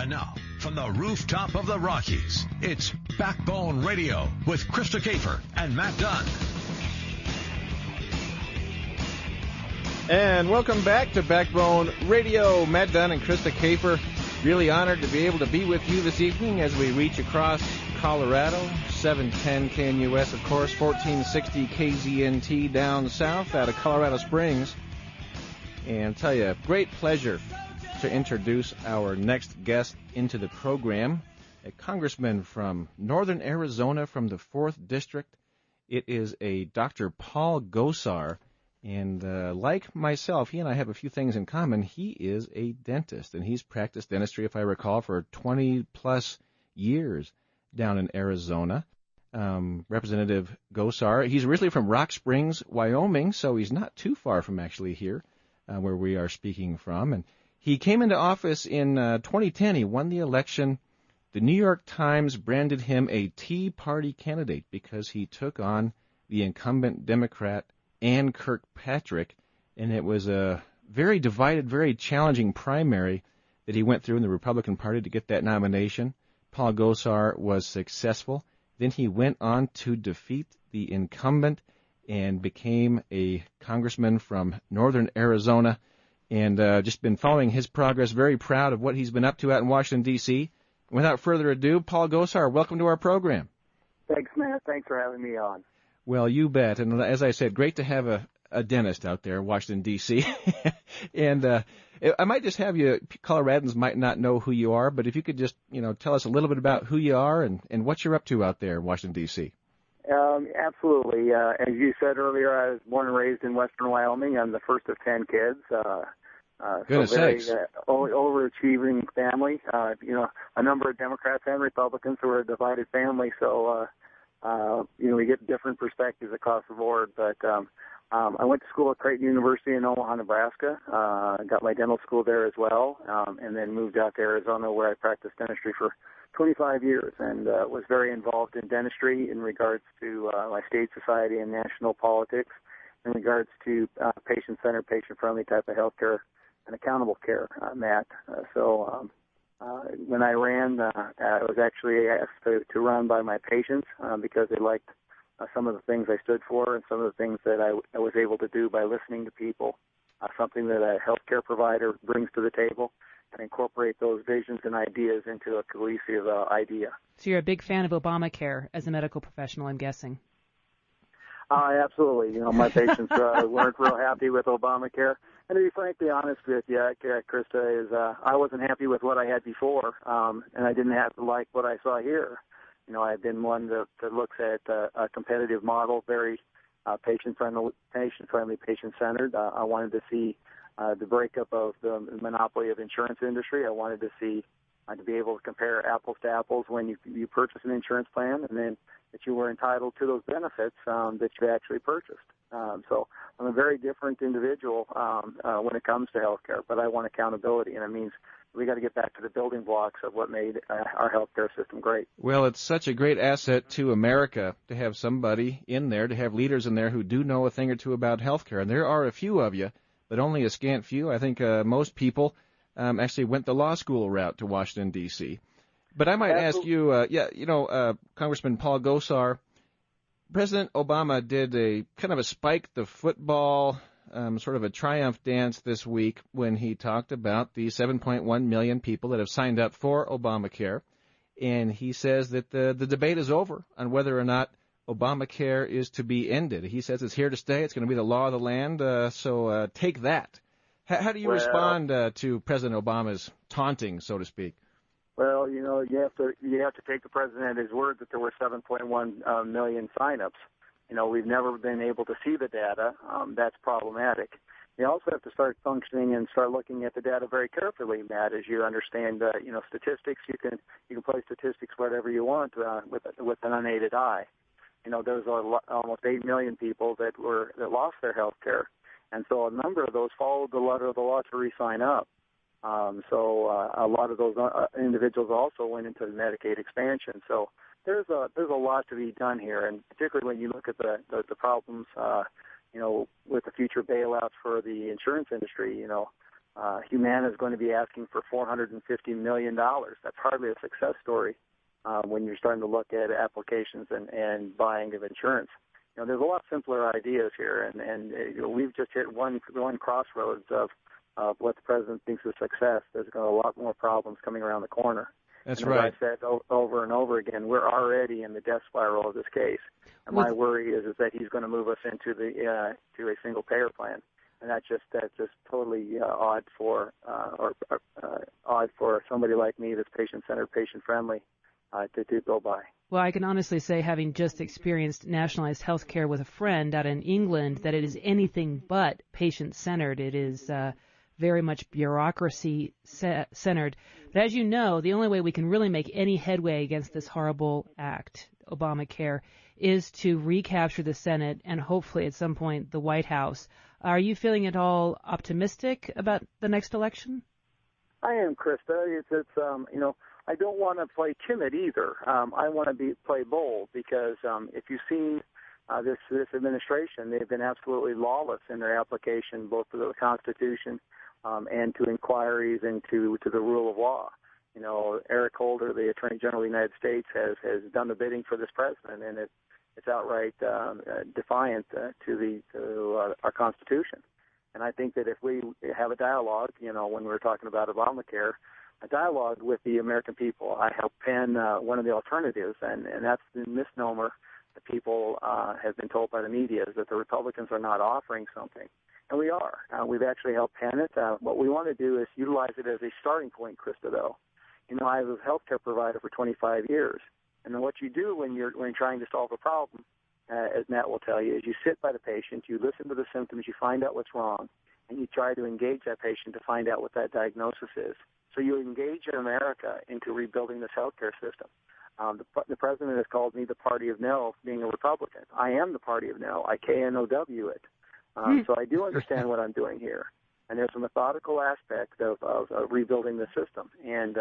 And now, from the rooftop of the Rockies, it's Backbone Radio with Krista Kafer and Matt Dunn. And welcome back to Backbone Radio. Matt Dunn and Krista Kafer. Really honored to be able to be with you this evening as we reach across Colorado. 710 KNUS, of course, 1460 KZNT down south out of Colorado Springs. And tell you, great pleasure to introduce our next guest into the program, a congressman from northern Arizona from the 4th District. It is a Dr. Paul Gosar, and like myself, he and I have a few things in common. He is a dentist, and he's practiced dentistry, if I recall, for 20-plus years down in Arizona. Representative Gosar, he's originally from Rock Springs, Wyoming, so he's not too far from actually here where we are speaking from. And he came into office in 2010. He won the election. The New York Times branded him a Tea Party candidate because he took on the incumbent Democrat Ann Kirkpatrick, and it was a very divided, very challenging primary that he went through in the Republican Party to get that nomination. Paul Gosar was successful. Then he went on to defeat the incumbent and became a congressman from northern Arizona, and just been following his progress, very proud of what he's been up to out in Washington, D.C. Without further ado, Paul Gosar, welcome to our program. Thanks, Matt. Thanks for having me on. Well, you bet. And as I said, great to have a dentist out there in Washington, D.C. And I might just have you, Coloradans might not know who you are, but if you could just, tell us a little bit about who you are and what you're up to out there in Washington, D.C. Absolutely. As you said earlier, I was born and raised in western Wyoming. I'm the first of 10 kids. Goodness sakes. Overachieving family. A number of Democrats and Republicans who are a divided family. So, we get different perspectives across the board. But I went to school at Creighton University in Omaha, Nebraska. Got my dental school there as well, and then moved out to Arizona where I practiced dentistry for 25 years and was very involved in dentistry in regards to my state society and national politics, in regards to patient-centered, patient-friendly type of healthcare and accountable care, Matt. When I ran, I was actually asked to run by my patients because they liked some of the things I stood for and some of the things that I was able to do by listening to people, something that a healthcare provider brings to the table, and incorporate those visions and ideas into a cohesive idea. So you're a big fan of Obamacare as a medical professional, I'm guessing. Absolutely. My patients weren't real happy with Obamacare. And to be frankly honest with you, Krista, is I wasn't happy with what I had before, and I didn't have to like what I saw here. I've been one that looks at a competitive model, very patient-friendly, patient-centered. I wanted to see the breakup of the monopoly of insurance industry. I wanted to see to be able to compare apples to apples when you purchase an insurance plan, and then that you were entitled to those benefits that you actually purchased. So I'm a very different individual when it comes to health care, but I want accountability, and it means we got to get back to the building blocks of what made our healthcare system great. Well, it's such a great asset to America to have somebody in there, to have leaders in there who do know a thing or two about healthcare. And there are a few of you, but only a scant few. I think most people actually went the law school route to Washington, D.C. But I might ask you, Congressman Paul Gosar, President Obama did a kind of a spike the football sort of a triumph dance this week when he talked about the 7.1 million people that have signed up for Obamacare. And he says that the debate is over on whether or not Obamacare is to be ended. He says it's here to stay. It's going to be the law of the land. So take that. How do you respond to President Obama's taunting, so to speak? Well, you have to take the president at his word that there were 7.1 million signups. We've never been able to see the data. That's problematic. You also have to start functioning and start looking at the data very carefully, Matt, as you understand, statistics. You can play statistics whatever you want with an unaided eye. There's almost 8 million people that lost their health care, and so a number of those followed the letter of the law to re-sign up. So a lot of those individuals also went into the Medicaid expansion. So there's a lot to be done here, and particularly when you look at the problems, with the future bailouts for the insurance industry. Humana is going to be asking for $450 million. That's hardly a success story when you're starting to look at applications and buying of insurance. There's a lot simpler ideas here, and we've just hit one crossroads of what the president thinks is success. There's going to be a lot more problems coming around the corner. That's and right. As I said over and over again, we're already in the death spiral of this case. And my worry is that he's going to move us into to a single payer plan, and that's just totally odd for somebody like me that's patient-centered, patient-friendly to go by. Well, I can honestly say, having just experienced nationalized health care with a friend out in England, that it is anything but patient-centered. It is very much bureaucracy-centered. But as you know, the only way we can really make any headway against this horrible act, Obamacare, is to recapture the Senate and hopefully at some point the White House. Are you feeling at all optimistic about the next election? I am, Krista. It's I don't want to play timid either. I want to play bold because if you've seen this administration, they've been absolutely lawless in their application, both to the Constitution and to inquiries and to the rule of law. Eric Holder, the Attorney General of the United States, has done the bidding for this president, and it's outright defiant to our Constitution. And I think that if we have a dialogue, when we were talking about Obamacare, a dialogue with the American people, I helped pen one of the alternatives, and that's the misnomer that people have been told by the media, is that the Republicans are not offering something. And we are. We've actually helped pen it. What we want to do is utilize it as a starting point, Krista, though. I was a healthcare provider for 25 years. And then what you do when you're trying to solve a problem, as Matt will tell you, is you sit by the patient, you listen to the symptoms, you find out what's wrong, and you try to engage that patient to find out what that diagnosis is. So you engage America into rebuilding this healthcare system. The president has called me the party of no, being a Republican. I am the party of no. I KNOW it. So I do understand what I'm doing here. And there's a methodical aspect of rebuilding the system. And,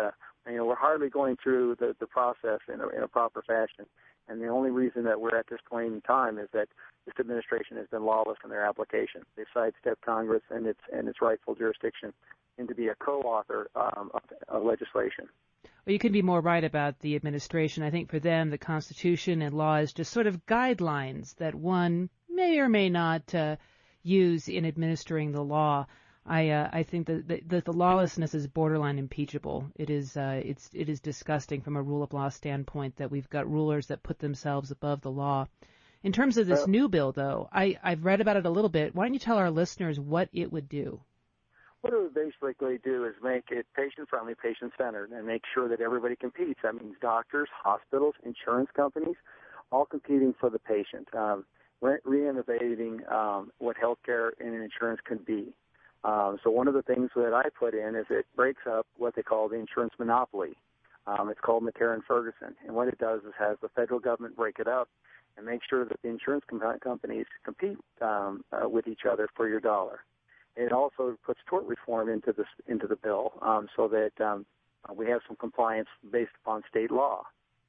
we're hardly going through the process in a proper fashion. And the only reason that we're at this point in time is that this administration has been lawless in their application. They sidestepped Congress and its rightful jurisdiction and to be a co-author of legislation. Well, you could be more right about the administration. I think for them, the Constitution and law is just sort of guidelines that one may or may not use in administering the law. I think that the lawlessness is borderline impeachable. It is disgusting from a rule of law standpoint that we've got rulers that put themselves above the law. In terms of this new bill, though, I've read about it a little bit. Why don't you tell our listeners what it would do? What it would basically do is make it patient-friendly, patient-centered, and make sure that everybody competes. That means doctors, hospitals, insurance companies, all competing for the patient, re-innovating what healthcare and insurance can be. So one of the things that I put in is it breaks up what they call the insurance monopoly. It's called McCarran-Ferguson. And what it does is has the federal government break it up and make sure that the insurance companies compete with each other for your dollar. It also puts tort reform into the bill so that we have some compliance based upon state law,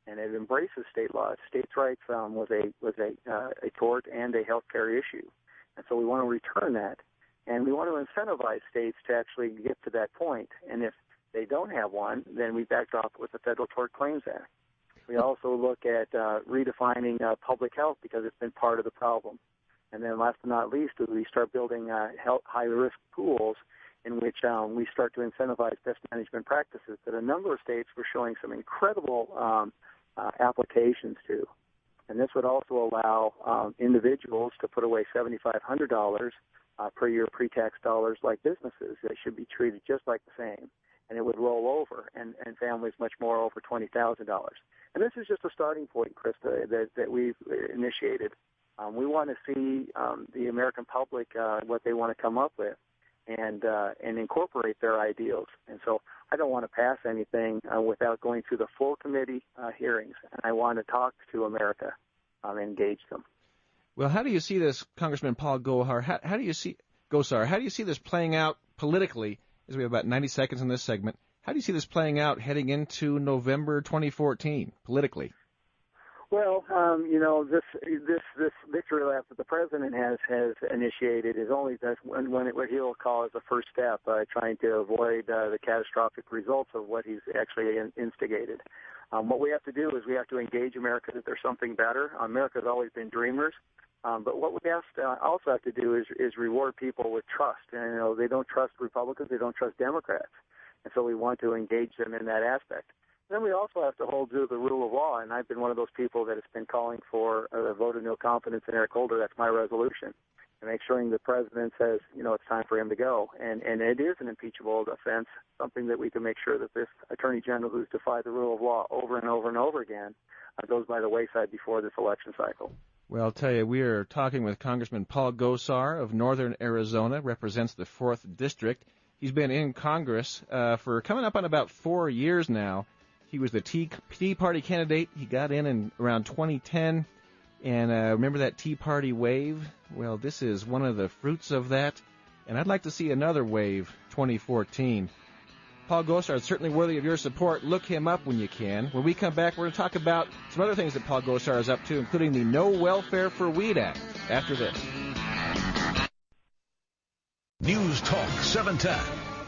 and it embraces state law. States' rights was a tort and a health care issue, and so we want to return that, and we want to incentivize states to actually get to that point. And if they don't have one, then we backdrop it with the Federal Tort Claims Act. We also look at redefining public health because it's been part of the problem. And then last but not least, we start building high-risk pools in which we start to incentivize best management practices that a number of states were showing some incredible applications to. And this would also allow individuals to put away $7,500 per year pre-tax dollars like businesses. They should be treated just like the same. And it would roll over, and families much more over $20,000. And this is just a starting point, Krista, that we've initiated. We want to see the American public what they want to come up with and incorporate their ideals. And so I don't want to pass anything without going through the full committee hearings. And I want to talk to America and engage them. Well, how do you see this, Congressman Paul Gosar? How do you see this playing out politically? As we have about 90 seconds in this segment, how do you see this playing out heading into November 2014 politically? Well, this victory lap that the president has initiated is only what he'll call as a first step, trying to avoid the catastrophic results of what he's actually instigated. What we have to do is we have to engage America that there's something better. America's always been dreamers. But what we also have to do is reward people with trust. And, they don't trust Republicans, they don't trust Democrats. And so we want to engage them in that aspect. Then we also have to hold to the rule of law, and I've been one of those people that has been calling for a vote of no confidence in Eric Holder. That's my resolution. And make sure the president says, it's time for him to go. And it is an impeachable offense, something that we can make sure that this attorney general who's defied the rule of law over and over and over again goes by the wayside before this election cycle. Well, I'll tell you, we are talking with Congressman Paul Gosar of Northern Arizona, represents the 4th District. He's been in Congress for coming up on about 4 years now. He was the Tea Party candidate. He got in around 2010. And remember that Tea Party wave? Well, this is one of the fruits of that. And I'd like to see another wave, 2014. Paul Gosar is certainly worthy of your support. Look him up when you can. When we come back, we're going to talk about some other things that Paul Gosar is up to, including the No Welfare for Weed Act, after this. News Talk 710,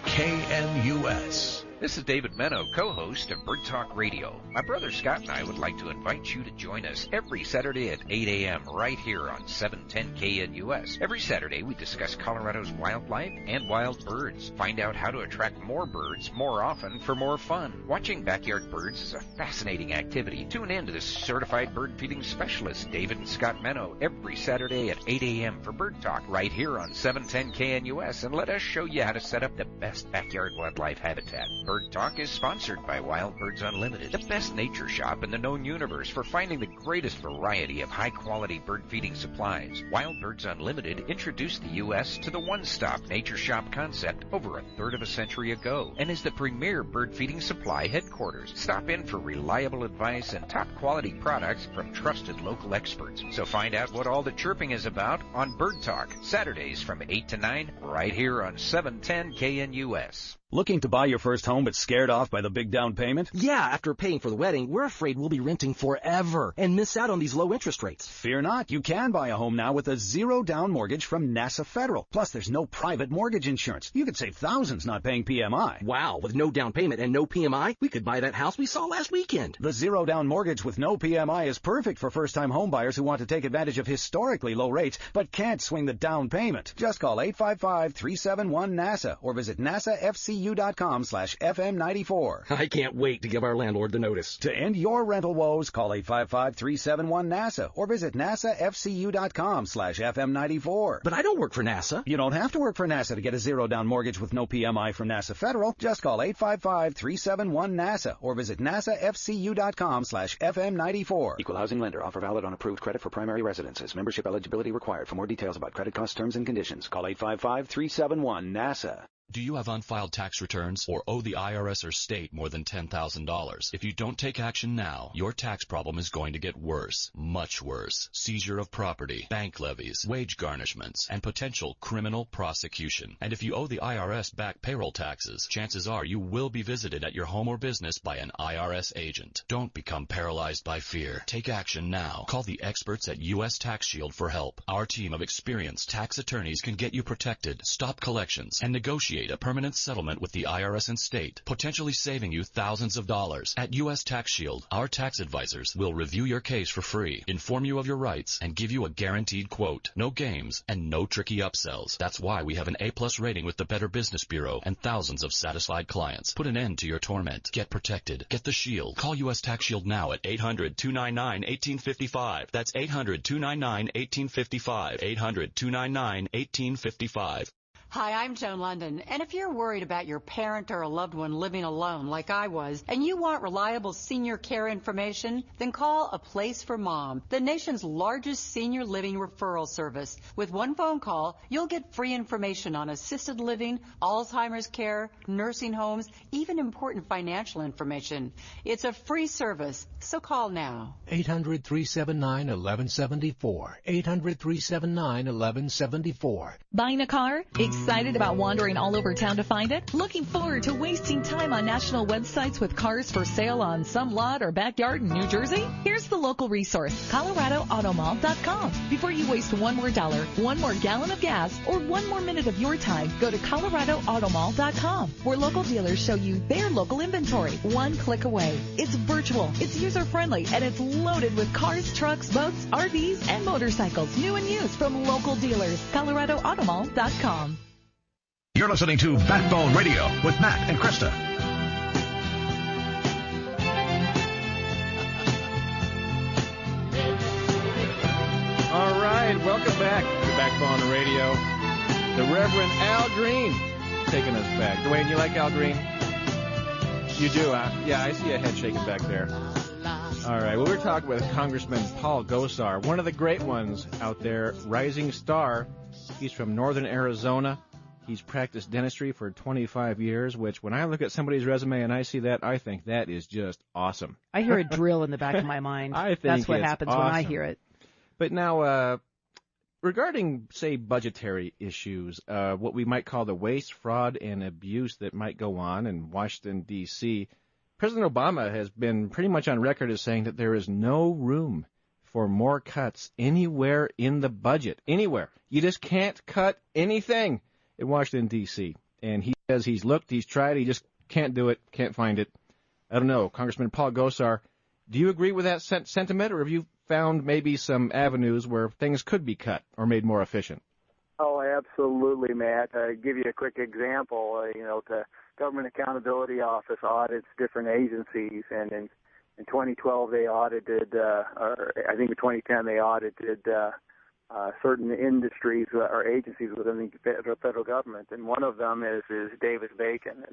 KNUS. This is David Menno, co-host of Bird Talk Radio. My brother Scott and I would like to invite you to join us every Saturday at 8 a.m. right here on 710 KNUS. Every Saturday we discuss Colorado's wildlife and wild birds. Find out how to attract more birds more often for more fun. Watching backyard birds is a fascinating activity. Tune in to the certified bird feeding specialist, David and Scott Menno, every Saturday at 8 a.m. for Bird Talk right here on 710 KNUS, and let us show you how to set up the best backyard wildlife habitat. Bird Talk is sponsored by Wild Birds Unlimited, the best nature shop in the known universe for finding the greatest variety of high-quality bird feeding supplies. Wild Birds Unlimited introduced the U.S. to the one-stop nature shop concept over a third of a century ago and is the premier bird feeding supply headquarters. Stop in for reliable advice and top-quality products from trusted local experts. So find out what all the chirping is about on Bird Talk, Saturdays from 8 to 9, right here on 710 KNUS. Looking to buy your first home but scared off by the big down payment? Yeah, after paying for the wedding, we're afraid we'll be renting forever and miss out on these low interest rates. Fear not. You can buy a home now with a zero-down mortgage from NASA Federal. Plus, there's no private mortgage insurance. You could save thousands not paying PMI. Wow, with no down payment and no PMI, we could buy that house we saw last weekend. The zero-down mortgage with no PMI is perfect for first-time home buyers who want to take advantage of historically low rates but can't swing the down payment. Just call 855-371-NASA or visit NASAFCU.com/FM94. I can't wait to give our landlord the notice. To end your rental woes, call 855-371-NASA or visit NASAFCU.com/FM94. But I don't work for NASA. You don't have to work for NASA to get a zero-down mortgage with no PMI from NASA Federal. Just call 855-371-NASA or visit NASAFCU.com/FM94. Equal housing lender. Offer valid on approved credit for primary residences. Membership eligibility required. For more details about credit cost terms and conditions, call 855-371-NASA. Do you have unfiled tax returns or owe the IRS or state more than $10,000? If you don't take action now, your tax problem is going to get worse, much worse. Seizure of property, bank levies, wage garnishments, and potential criminal prosecution. And if you owe the IRS back payroll taxes, chances are you will be visited at your home or business by an IRS agent. Don't become paralyzed by fear. Take action now. Call the experts at U.S. Tax Shield for help. Our team of experienced tax attorneys can get you protected, stop collections, and negotiate a permanent settlement with the IRS and state, potentially saving you thousands of dollars. At U.S. Tax Shield, our tax advisors will review your case for free, inform you of your rights, and give you a guaranteed quote. No games and no tricky upsells. That's why we have an A+ rating with the Better Business Bureau and thousands of satisfied clients. Put an end to your torment. Get protected. Get the Shield. Call U.S. Tax Shield now at 800-299-1855. That's 800-299-1855. 800-299-1855. Hi, I'm Joan London, and if you're worried about your parent or a loved one living alone like I was, and you want reliable senior care information, then call A Place for Mom, the nation's largest senior living referral service. With one phone call, you'll get free information on assisted living, Alzheimer's care, nursing homes, even important financial information. It's a free service, so call now. 800-379-1174. 800-379-1174. Buying a car? Excited about wandering all over town to find it? Looking forward to wasting time on national websites with cars for sale on some lot or backyard in New Jersey? Here's the local resource, ColoradoAutomall.com. Before you waste one more dollar, one more gallon of gas, or one more minute of your time, go to ColoradoAutomall.com, where local dealers show you their local inventory, one click away. It's virtual, it's user-friendly, and it's loaded with cars, trucks, boats, RVs, and motorcycles, new and used from local dealers. ColoradoAutomall.com. You're listening to Backbone Radio with Matt and Krista. All right, welcome back to Backbone Radio. The Reverend Al Green taking us back. Dwayne, you like Al Green? You do, huh? Yeah, I see a head shaking back there. All right, well, we're talking with Congressman Paul Gosar, one of the great ones out there, rising star. He's from northern Arizona. He's practiced dentistry for 25 years, which when I look at somebody's resume and I see that, I think that is just awesome. I hear a drill in the back of my mind. I think that's what happens awesome when I hear it. But now, regarding, say, budgetary issues, what we might call the waste, fraud, and abuse that might go on in Washington, D.C., President Obama has been pretty much on record as saying that there is no room for more cuts anywhere in the budget. Anywhere. You just can't cut anything in Washington, D.C. And he says he's looked, he's tried, he just can't do it, can't find it. I don't know. Congressman Paul Gosar, do you agree with that sentiment, or have you found maybe some avenues where things could be cut or made more efficient? Oh, absolutely, Matt. I'll give you a quick example. The Government Accountability Office audits different agencies, and in 2012 they audited, or I think in 2010 they audited certain industries or agencies within the federal government, and one of them is Davis-Bacon.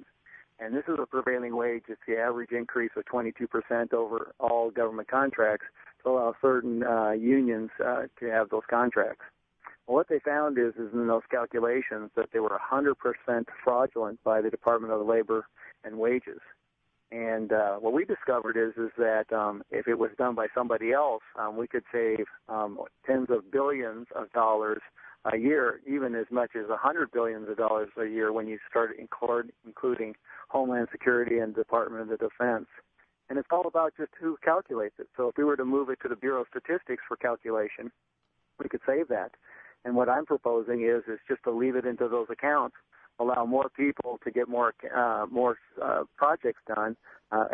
And this is a prevailing wage. It's the average increase of 22% over all government contracts to allow certain unions to have those contracts. Well, what they found is in those calculations that they were 100% fraudulent by the Department of Labor and Wages. And what we discovered is that if it was done by somebody else, we could save tens of billions of dollars a year, even as much as $100 billion a year when you start including Homeland Security and Department of the Defense. And it's all about just who calculates it. So if we were to move it to the Bureau of Statistics for calculation, we could save that. And what I'm proposing is just to leave it into those accounts, allow more people to get more projects done.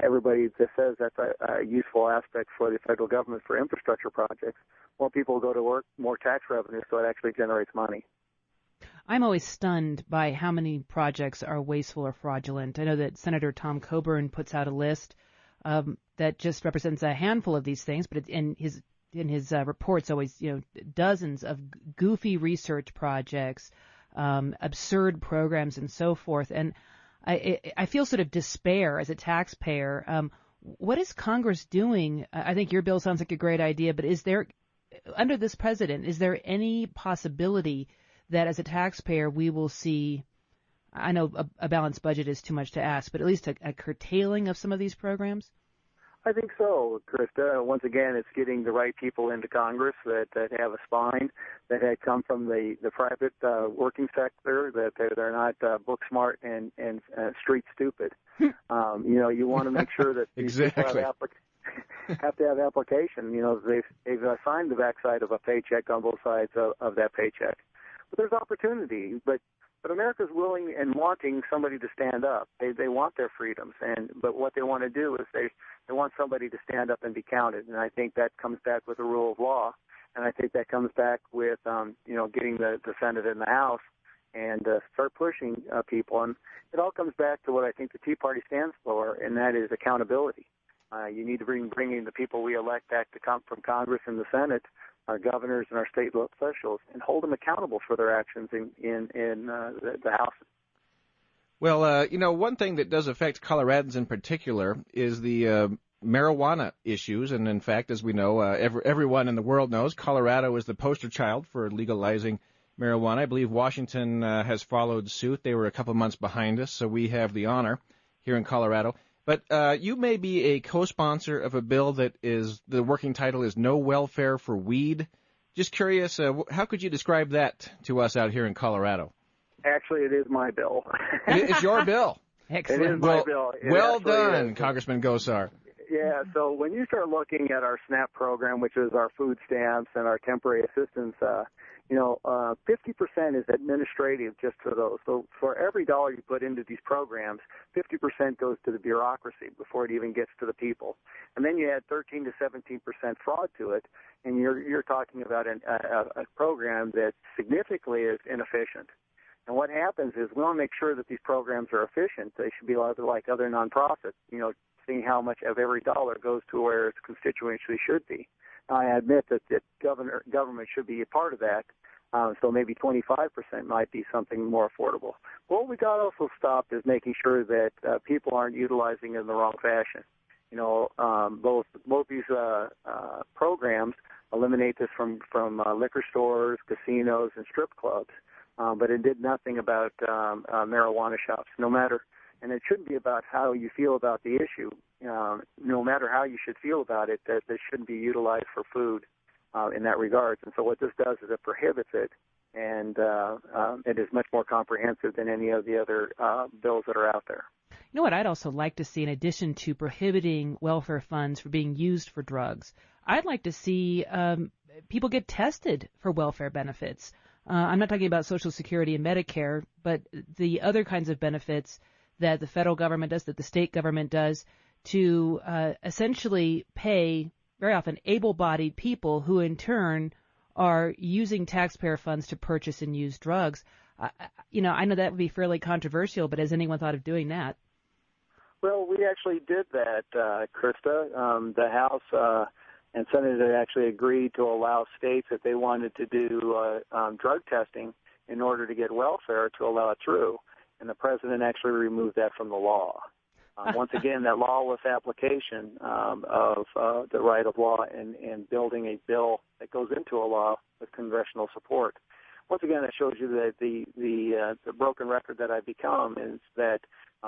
Everybody that says that's a useful aspect for the federal government for infrastructure projects. More people go to work, more tax revenue, so it actually generates money. I'm always stunned by how many projects are wasteful or fraudulent. I know that Senator Tom Coburn puts out a list that just represents a handful of these things, but in his reports always, dozens of goofy research projects, absurd programs, and so forth. And I feel sort of despair as a taxpayer. What is Congress doing? I think your bill sounds like a great idea, but is there, under this president, is there any possibility that as a taxpayer we will see, I know a balanced budget is too much to ask, but at least a curtailing of some of these programs? I think so, Krista. Once again, it's getting the right people into Congress that have a spine, that come from the private working sector, that they're not book smart and street stupid. You want to make sure that exactly. People have to have application. They've signed the backside of a paycheck on both sides of that paycheck. But there's opportunity. But America's willing and wanting somebody to stand up. They want their freedoms, but what they want to do is they want somebody to stand up and be counted. And I think that comes back with the rule of law, and I think that comes back with getting the Senate and the House and start pushing people. And it all comes back to what I think the Tea Party stands for, and that is accountability. You need to bring in the people we elect back to come from Congress and the Senate, our governors and our state officials, and hold them accountable for their actions in the House. Well, one thing that does affect Coloradans in particular is the marijuana issues. And, in fact, as we know, everyone in the world knows, Colorado is the poster child for legalizing marijuana. I believe Washington has followed suit. They were a couple months behind us, so we have the honor here in Colorado. But you may be a co-sponsor of a bill that the working title is No Welfare for Weed. Just curious, how could you describe that to us out here in Colorado? Actually, it is my bill. It's your bill. Excellent. It is my bill. Well done, Congressman Gosar. Yeah, so when you start looking at our SNAP program, which is our food stamps and our temporary assistance, 50% is administrative just for those. So for every dollar you put into these programs, 50% goes to the bureaucracy before it even gets to the people. And then you add 13 to 17% fraud to it, and you're talking about a program that significantly is inefficient. And what happens is we want to make sure that these programs are efficient. They should be like other nonprofits, seeing how much of every dollar goes to where its constituents should be. I admit that government should be a part of that, so maybe 25% might be something more affordable. What we got to also stop is making sure that people aren't utilizing it in the wrong fashion. Both these programs eliminate this from liquor stores, casinos, and strip clubs, but it did nothing about marijuana shops. And it shouldn't be about how you feel about the issue. No matter how you should feel about it, that this shouldn't be utilized for food in that regard. And so what this does is it prohibits it, and it is much more comprehensive than any of the other bills that are out there. You know what I'd also like to see, in addition to prohibiting welfare funds for being used for drugs, I'd like to see people get tested for welfare benefits. I'm not talking about Social Security and Medicare, but the other kinds of benefits that the federal government does, that the state government does, to essentially pay, very often, able-bodied people who in turn are using taxpayer funds to purchase and use drugs. I know that would be fairly controversial, but has anyone thought of doing that? Well, we actually did that, Krista. The House and Senate had actually agreed to allow states, if they wanted to do drug testing in order to get welfare, to allow it through. And the president actually removed that from the law. Once again, that lawless application of the right of law and building a bill that goes into a law with congressional support. Once again, that shows you that the broken record that I've become is that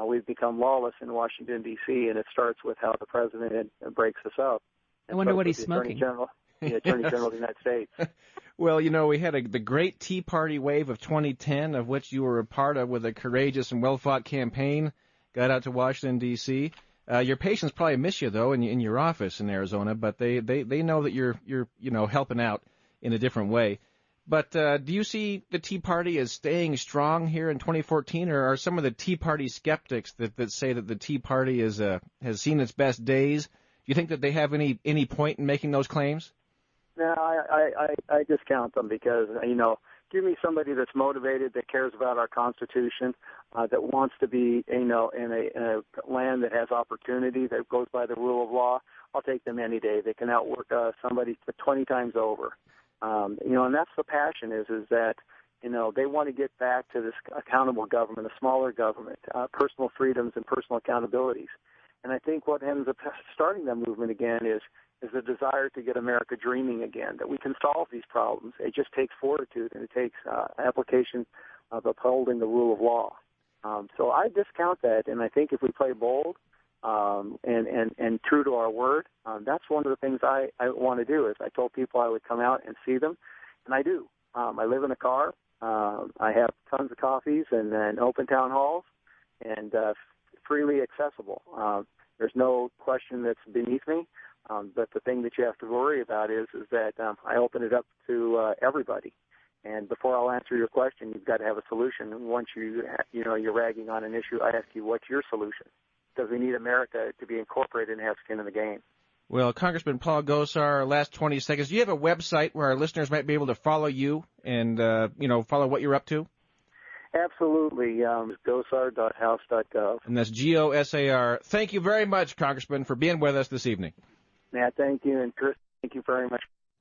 we've become lawless in Washington, D.C., and it starts with how the president breaks us up. I wonder what he's smoking. The Attorney General of the United States. Well, we had the great Tea Party wave of 2010, of which you were a part of with a courageous and well-fought campaign. Got out to Washington, D.C. Your patients probably miss you, though, in your office in Arizona, but they know that you're helping out in a different way. But do you see the Tea Party as staying strong here in 2014, or are some of the Tea Party skeptics that say that the Tea Party has seen its best days? Do you think that they have any point in making those claims? No, I discount them because, give me somebody that's motivated, that cares about our Constitution, that wants to be, in a land that has opportunity, that goes by the rule of law. I'll take them any day. They can outwork somebody 20 times over. And that's the passion is that, they want to get back to this accountable government, a smaller government, personal freedoms and personal accountabilities. And I think what ends up starting that movement again is the desire to get America dreaming again, that we can solve these problems. It just takes fortitude, and it takes application of upholding the rule of law. So I discount that, and I think if we play bold and true to our word, that's one of the things I want to do. Is I told people I would come out and see them, and I do. I live in a car. I have tons of coffees and open town halls, and freely accessible. There's no question that's beneath me. But the thing that you have to worry about is that I open it up to everybody. And before I'll answer your question, you've got to have a solution. And once you're ragging on an issue, I ask you, what's your solution? Because we need America to be incorporated and have skin in the game. Well, Congressman Paul Gosar, last 20 seconds. Do you have a website where our listeners might be able to follow you and, follow what you're up to? Absolutely. Gosar.house.gov. And that's GOSAR. Thank you very much, Congressman, for being with us this evening. Matt, thank you. And Chris, thank you very much.